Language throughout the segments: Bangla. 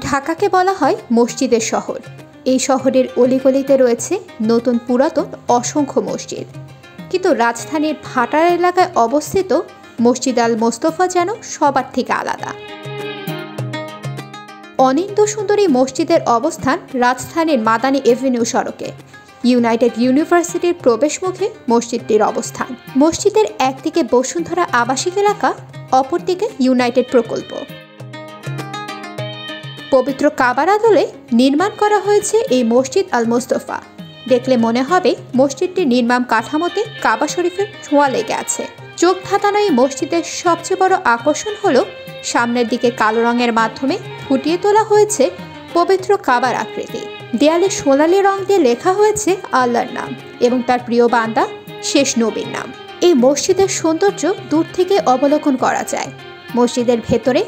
ঢাকাকে বলা হয় মসজিদের শহর। এই শহরের অলিগলিতে রয়েছে নতুন পুরাতন অসংখ্য মসজিদ, কিন্তু রাজধানীর ভাটার এলাকায় অবস্থিত মসজিদ আল মোস্তফা যেন সবার থেকে আলাদা। অনিন্দ্য সুন্দরী মসজিদের অবস্থান রাজধানীর মাদানী এভিনিউ সড়কে। ইউনাইটেড ইউনিভার্সিটির প্রবেশমুখে মসজিদটির অবস্থান। মসজিদের একদিকে বসুন্ধরা আবাসিক এলাকা, অপরদিকে ইউনাইটেড প্রকল্প। পবিত্র কাবার আদলে নির্মাণ করা হয়েছে এই মসজিদ আল মোস্তফা। দেখলে মনে হবে মসজিদটির নির্মাণ কাঠামোতে কাবা শরীফের ছোঁয়া লেগে আছে। চোখ ধাঁধানো এই মসজিদের সবচেয়ে বড় আকর্ষণ হলো সামনের দিকে কালো রঙের মাধ্যমে ফুটিয়ে তোলা হয়েছে পবিত্র কাবার আকৃতি। দেয়ালে সোনালী রং দিয়ে লেখা হয়েছে আল্লাহর নাম এবং তার প্রিয় বান্দা শেষ নবীর নাম। এই মসজিদের সৌন্দর্য দূর থেকে অবলোকন করা যায়। মসজিদের ভেতরে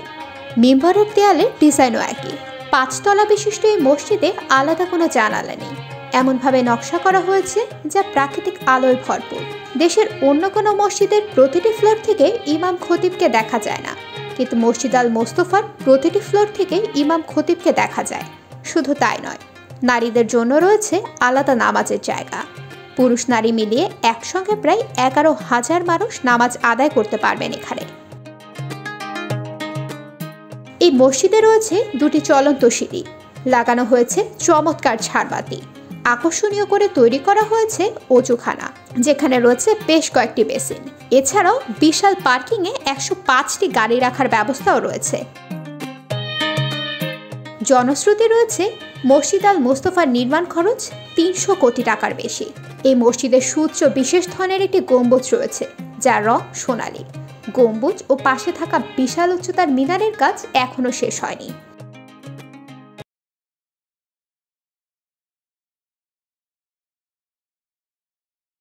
মিম্বরের দেয়ালের ডিজাইনও একই। 5 তলা বিশিষ্ট এই মসজিদে আলাদা কোনো জানালা নেই, এমনভাবে নকশা করা হয়েছে যা প্রাকৃতিক আলোয় ভরপুর। দেশের অন্য কোনো মসজিদের প্রতিটি ফ্লোর থেকে ইমাম খতিবকে দেখা যায় না, কিন্তু মসজিদ আল মোস্তফার প্রতিটি ফ্লোর থেকে ইমাম খতিবকে দেখা যায়। শুধু তাই নয়, নারীদের জন্য রয়েছে আলাদা নামাজের জায়গা। পুরুষ নারী মিলিয়ে একসঙ্গে প্রায় 11,000 মানুষ নামাজ আদায় করতে পারবেন এখানে। এই মসজিদে রয়েছে 2টি চলন্ত সিঁড়ি, লাগানো হয়েছে চমৎকার ঝাড়বাতি। আকর্ষণীয় করে তৈরি করা হয়েছে অজুখানা, যেখানে রয়েছে বেশ কয়েকটি বেসিন। এছাড়াও বিশাল পার্কিংয়ে 105টি গাড়ি রাখার ব্যবস্থাও রয়েছে। জনশ্রুতি রয়েছে মসজিদ আল মোস্তফার নির্মাণ খরচ 300 কোটি টাকার বেশি। এই মসজিদের সুউচ্চ বিশেষ ধরনের একটি গম্বুজ রয়েছে, যার রং সোনালী। গম্বুজ ও পাশে থাকা বিশাল উচ্চতার মিনারের কাজ এখনো শেষ হয়নি।